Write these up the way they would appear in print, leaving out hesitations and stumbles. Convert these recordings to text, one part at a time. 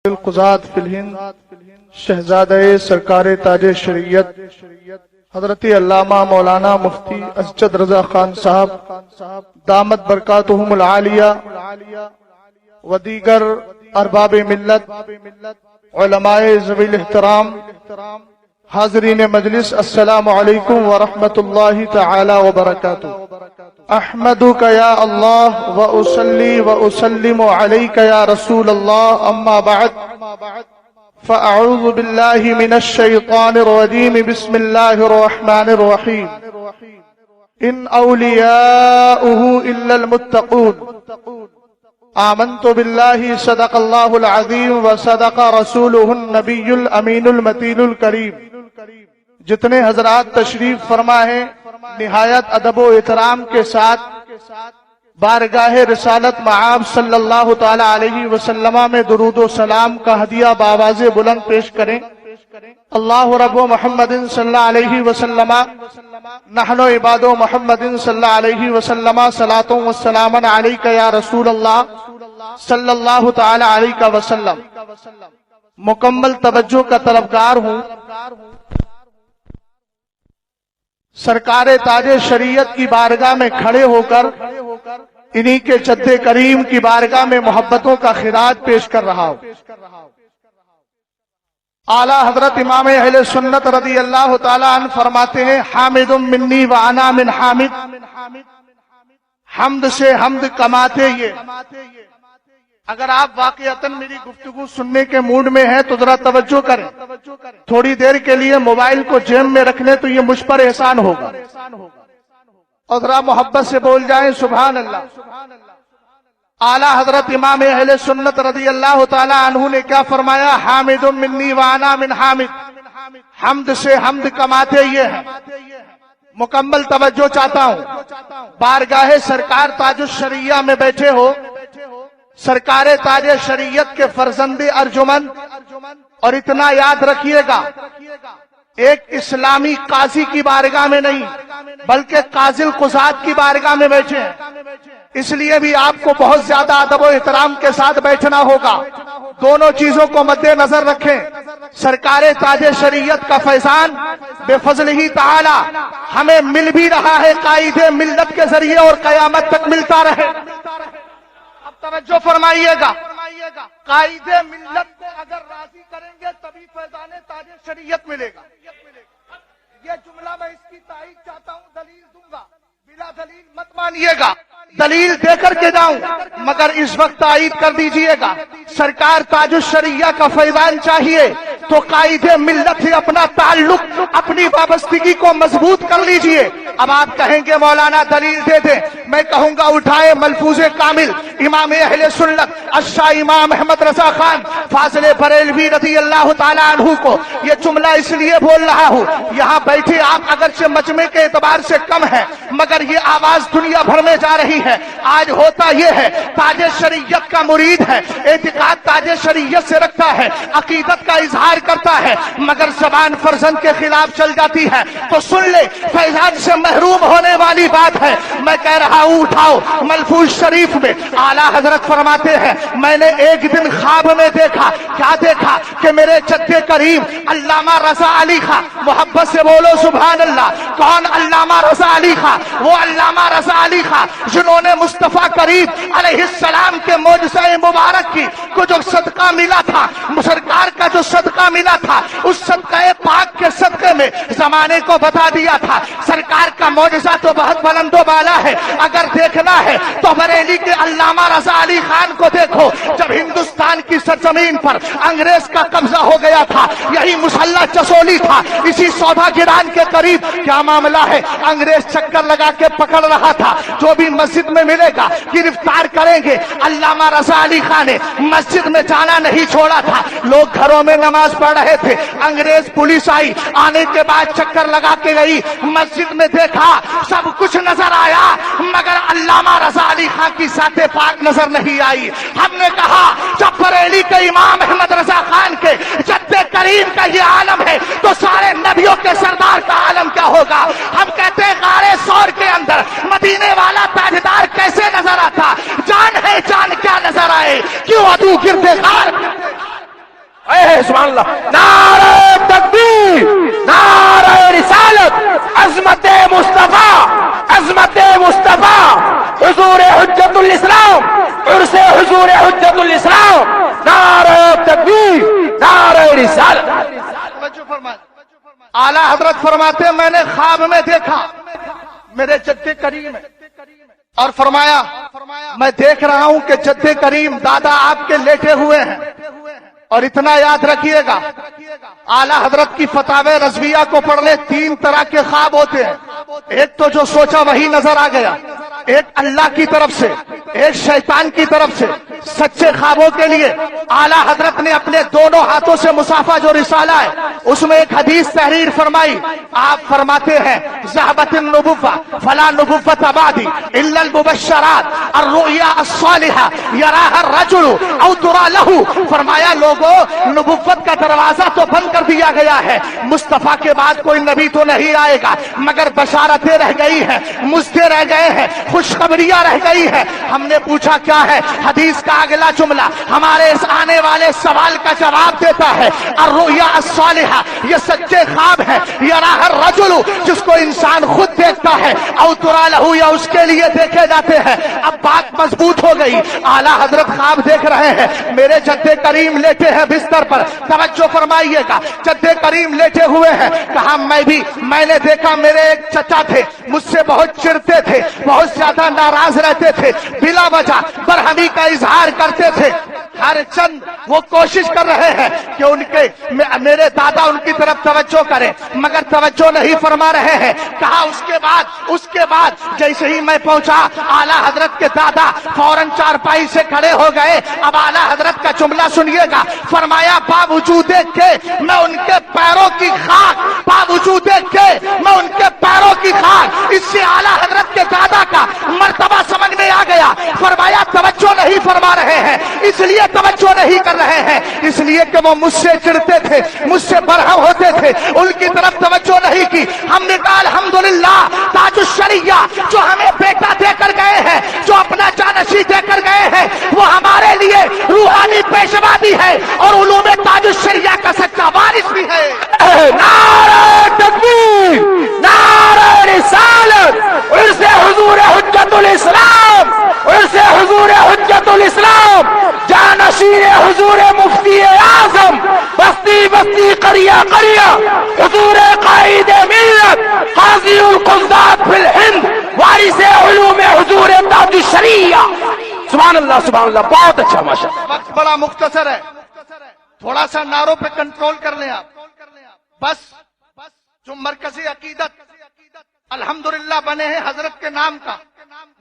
القضات فی الہند شہزادہ سرکار تاج شریعت حضرت علامہ مولانا مفتی اسجد رضا خان صاحب دامت برکاتہم العالیہ و دیگر ارباب ملت علماء ذوی الاحترام حاضرین مجلس، السلام علیکم ورحمۃ اللہ تعالی وبرکاتہ۔ احمدک یا اللہ و اصلی و اسلم علیک یا رسول اللہ، اما بعد فاعوذ باللہ من الشیطان الرجیم، بسم اللہ الرحمن الرحیم۔ ان اولیاؤہ الا المتقون۔ آمنت باللہ صدق اللہ العظیم و صدق رسولہ النبی الامین المتین الکریم۔ جتنے حضرات تشریف فرما ہیں نہایت ادب و احترام کے ساتھ بارگاہ رسالت معاب صلی اللہ تعالی علیہ وسلم میں درود و سلام کا ہدیہ بآواز بلند پیش کریں۔ اللہ رب محمد صلی اللہ علیہ وسلم نحن عباد محمد صلی اللہ علیہ وسلم صلاۃ و سلام علیک یا رسول اللہ صلی اللہ تعالی علیہ وسلم۔ مکمل توجہ کا طلبگار ہوں۔ سرکار تاج شریعت کی بارگاہ میں کھڑے ہو کر انہی کے جد کریم کی بارگاہ میں محبتوں کا خراج پیش کر رہا ہوں۔ اعلیٰ حضرت امام اہل سنت رضی اللہ تعالیٰ عنہ فرماتے ہیں، حامد منی و انا من حامد۔ حمد سے حمد کماتے یہ۔ اگر آپ واقعتاً میری گفتگو سننے کے موڈ میں ہیں تو ذرا توجہ کریں، تھوڑی دیر کے لیے موبائل کو جیب میں رکھ لیں تو یہ مجھ پر احسان ہوگا، اور ذرا محبت سے بول جائیں سبحان اللہ۔ اعلیٰ حضرت امام اہل سنت رضی اللہ تعالی عنہ نے کیا فرمایا؟ حامد منی وانا من حامد۔ حمد سے حمد کماتے یہ ہیں۔ مکمل توجہ چاہتا ہوں۔ بارگاہ سرکار تاج الشریعہ میں بیٹھے ہو، سرکار تاج شریعت کے فرزند ارجمن، اور اتنا یاد رکھیے گا، ایک اسلامی قاضی کی بارگاہ میں نہیں بلکہ قاضی القضات کی بارگاہ میں بیٹھے ہیں، اس لیے بھی آپ کو بہت زیادہ ادب و احترام کے ساتھ بیٹھنا ہوگا۔ دونوں چیزوں کو مد نظر رکھیں۔ سرکار تاج شریعت کا فیضان بے فضل ہی تعالی ہمیں مل بھی رہا ہے قائد ملت کے ذریعے، اور قیامت تک ملتا رہے۔ اب توجہ فرمائیے گا، قائد ملت کو اگر راضی کریں گے تبھی فیضان تاج شریعت ملے گا۔ یہ جملہ میں اس کی تائید چاہتا ہوں، دلیل دوں گا، بلا دلیل مت مانیے گا، دلیل دے کر کے جاؤں، مگر اس وقت تائید کر دیجئے گا۔ سرکار تاج الشریعہ کا فیضان چاہیے تو قائد ملت سے اپنا تعلق، اپنی وابستگی کو مضبوط کر لیجئے۔ اب آپ کہیں گے مولانا دلیل دے دیں، میں کہوں گا اٹھائے ملفوظ کامل امام اہل سنت الشاہ امام احمد رضا خان فاضل بریلوی رضی اللہ تعالی عنہ کو یہ جملہ اس لیے بول رہا ہوں، یہاں بیٹھے آپ اگرچہ مجمع کے اعتبار سے کم ہیں مگر یہ آواز دنیا بھر میں جا رہی ہے۔ آج ہوتا یہ ہے، تاج شریعت کا مرید ہے، اعتقاد تاج شریعت سے رکھتا ہے، عقیدت کا اظہار کرتا ہے، مگر زبان فرزند کے خلاف چل جاتی ہے تو سن لے فیضان سے محروم ہونے والی بات ہے۔ میں کہہ رہا ہوں اٹھاؤ ملفوظ شریف میں اعلیٰ حضرت فرماتے ہیں، میں نے ایک دن خواب میں دیکھا، کیا دیکھا کہ میرے جد کریم علامہ رضا علی خاں، محبت سے بولو سبحان اللہ۔ کون علامہ رضا علی خاں؟ وہ علامہ رضا علی خاں جنہوں نے مصطفیٰ کریم علیہ السلام کے معجزہ مبارک کی کو جو صدقہ ملا تھا، سرکار کا جو صدقہ ملا تھا، اس صدقہ پاک کے صدقے میں زمانے کو بتا دیا تھا سرکار کا معجزہ تو بہت بلند و بالا ہے۔ اگر دیکھنا ہے تو بریلی کے علامہ رضا علی خان کو دیکھو۔ جب ہندوستان کی سرزمین پر انگریز کا قبضہ ہو گیا تھا، یہی مسلح چسولی تھا، اسی سودا گران کے قریب کیا معاملہ ہے، انگریز چکر لگا کے پکڑ رہا تھا، جو بھی مسجد میں ملے گا گرفتار کریں گے۔ علامہ رضا علی خان نے مسجد میں جانا نہیں چھوڑا تھا، لوگ گھروں میں نماز پڑھ رہے تھے، انگریز پولیس آئی، آنے کے بعد چکر لگا کے گئی، مسجد میں دیکھا سب کچھ نظر آیا مگر علامہ رضا علی خان کی ذات پاک نظر نہیں آئی۔ ہم نے کہا جب بریلی کے امام احمد رضا خان کے جد کریم کا یہ عالم ہے تو سارے نبیوں کے سردار کا عالم کیا ہوگا؟ ہم کہتے ہیں غار ثور کے اندر مدینے والا تاجدار کیسے نظر آتا؟ جان ہے جان کیا نظر آئے، کیوں عدو گرد غار ہیں سبحان اللہ. نعرہ تکبیر، نعرہ رسالت، عظمت مصطفیٰ، عظمت مصطفیٰ، حضور حجت الاسلام، عرس حضور حجت الاسلام. نعرہ تکبیر، نعرہ رسالت. اعلیٰ حضرت فرماتے ہیں میں نے خواب میں دیکھا میرے جد کریم ہے اور فرمایا میں دیکھ رہا ہوں کہ جد کریم دادا آپ کے لیٹے ہوئے ہیں. اور اتنا یاد رکھیے گا اعلیٰ حضرت کی فتاوی رضویہ کو پڑھ لے، 3 طرح کے خواب ہوتے ہیں. ایک تو جو سوچا وہی نظر آ گیا، ایک اللہ کی طرف سے، ایک شیطان کی طرف سے. سچے خوابوں کے لیے اعلیٰ حضرت نے اپنے دونوں ہاتھوں سے مصافہ جو رسالہ ہے اس میں ایک حدیث تحریر فرمائی. آپ فرماتے ہیں ذهبت النبوة فلا نبوة بعدي الا المبشرات الرؤيا الصالحة يراها الرجل او ترى له. فرمایا لوگوں نبوت کا دروازہ تو بند کر دیا گیا ہے، مصطفیٰ کے بعد کوئی نبی تو نہیں آئے گا، مگر بشارتیں رہ گئی ہیں، مجزے رہ گئے ہیں، خوشخبریاں رہ گئی ہیں. ہم نے پوچھا کیا ہے؟ حدیث کا اگلا جملہ ہمارے اس آنے والے سوال کا جواب دیتا ہے. الرؤیا الصالحہ، یہ سچے خواب ہے. یراہ الرجل، جس کو انسان خود دیکھتا ہے، او ترا لہ، یا اس کے لیے دیکھے جاتے ہیں. اب بات مضبوط ہو گئی. اعلیٰ حضرت خواب دیکھ رہے ہیں، میرے جد کریم لیٹے ہیں بستر پر. توجہ فرمائیے گا، جد کریم لیٹے ہوئے ہیں. کہا میں نے دیکھا میرے ایک چچا تھے، مجھ سے بہت چڑھتے تھے، بہت زیادہ ناراض رہتے تھے، بلا وجہ برہمی کا اظہار کرتے تھے. ہر چند وہ کوشش کر رہے ہیں کہ میرے دادا ان کی طرف توجہ کریں، مگر توجہ نہیں فرما رہے ہیں. کہا اس کے بعد جیسے ہی میں پہنچا اعلیٰ حضرت کے دادا فوراً چارپائی سے کھڑے ہو گئے. اب اعلیٰ حضرت کا جملہ سنیے گا. فرمایا باوجود کہ میں ان کے پیروں کی خاک، باوجود کہ میں ان کے پیروں کی خاک، اس سے اعلیٰ حضرت کے دادا کا مرتبہ سمجھ میں آ گیا. فرمایا توجہ نہیں فرما رہے ہیں، اس لیے توجہ نہیں کر رہے ہیں، اس لیے کہ وہ مجھ سے چڑھتے تھے، مجھ سے برہم ہوتے تھے، ان کی طرف توجہ نہیں کی. ہم نے کہا الحمدللہ تاج الشریعہ جو ہمیں بیٹا دے کر گئے ہیں، جو اپنا جانشین دے کر گئے ہیں، وہ ہمارے لیے روحانی پیشوا بھی ہے اور علوم تاج الشریعہ کا سچا وارث بھی ہے. نعرہ تکبیر، نعرہ رسالت، عرس حضور حجت الاسلام، عرس حضور حجت الاسلام، جانشین حضور مفتی اعظم، بستی بستی قریہ قریہ، حضور قائد ملت، قاضی القضات فی الہند، وارث علوم حضور تاج الشریعہ. سبحان اللہ سبحان اللہ، بہت اچھا ماشاء اللہ. وقت بڑا مختصر ہے، تھوڑا سا نعروں پہ کنٹرول کر لیں آپ. بس جو مرکزی عقیدت الحمدللہ بنے ہیں حضرت کے نام کا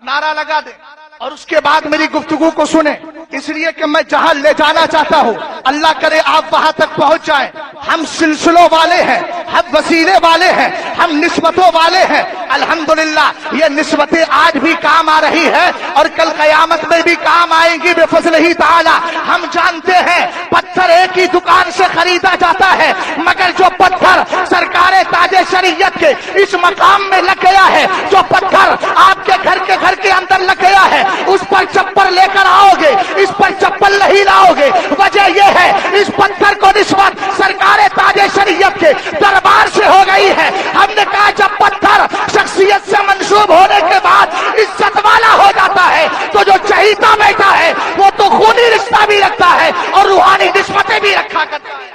نعرہ لگا دیں اور اس کے بعد میری گفتگو کو سنیں، اس لیے کہ میں جہاں لے جانا چاہتا ہوں اللہ کرے آپ وہاں تک پہنچ جائیں. ہم سلسلوں والے ہیں، ہم وسیلے والے ہیں، ہم نسبتوں والے ہیں. الحمدللہ یہ نسبتیں آج بھی کام آ رہی ہے اور کل قیامت میں بھی کام آئیں گی بفضلہ تعالی. ہم جانتے ہیں پتھر ایک ہی دکان سے خریدا جاتا ہے، مگر جو پتھر سرکار تاج شریعت کے اس مقام میں لگ گیا ہے، جو پتھر آپ کے گھر کے اندر لگ گیا ہے، اس پر چپل لے کر آؤ گے، اس پر چپل نہیں لاؤ گے. وجہ یہ ہے اس پتھر کو نسبت سرکار تاج شریعت کے دربار سے ہو گئی ہے. ہم نے کہا جب پتھر شخصیت سے منسوب ہونے کے بعد عزت والا ہو جاتا ہے تو جو چہیتا بیٹا ہے وہ تو خونی رشتہ بھی رکھتا ہے اور روحانی نسبتیں بھی رکھا کرتا ہے.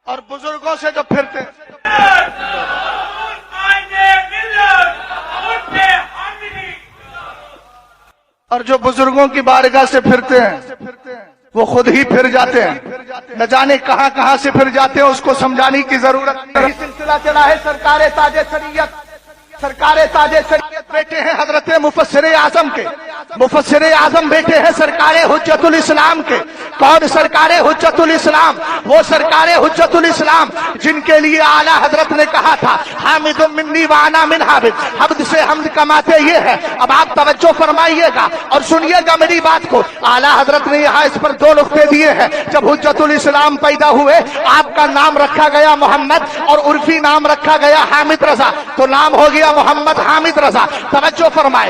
اور بزرگوں سے جو پھرتے اور جو بزرگوں کی بارگاہ سے پھرتے ہیں وہ خود ہی پھر جاتے ہیں. نہ جانے کہاں کہاں سے پھر جاتے ہیں، اس کو سمجھانے کی ضرورت نہیں. سلسلہ چلا ہے سرکار تاج شریعت. سرکار تاج شریعت بیٹے ہیں حضرت مفسر اعظم کے، مفسر اعظم بیٹے ہیں سرکار حجت الاسلام کے. کون سرکار حجت الاسلام؟ وہ سرکار حجت الاسلام جن کے لیے اعلیٰ حضرت نے کہا تھا حامد منی وانا من حامد، حمد سے حمد کماتے یہ ہے. اب آپ توجہ فرمائیے گا اور سنیے گا میری بات کو. اعلیٰ حضرت نے یہاں اس پر 2 نقطے دیے ہیں. جب حجت الاسلام پیدا ہوئے آپ کا نام رکھا گیا محمد اور عرفی نام رکھا گیا حامد رضا، تو نام ہو گیا محمد حامد رضا. توجہ فرمائے،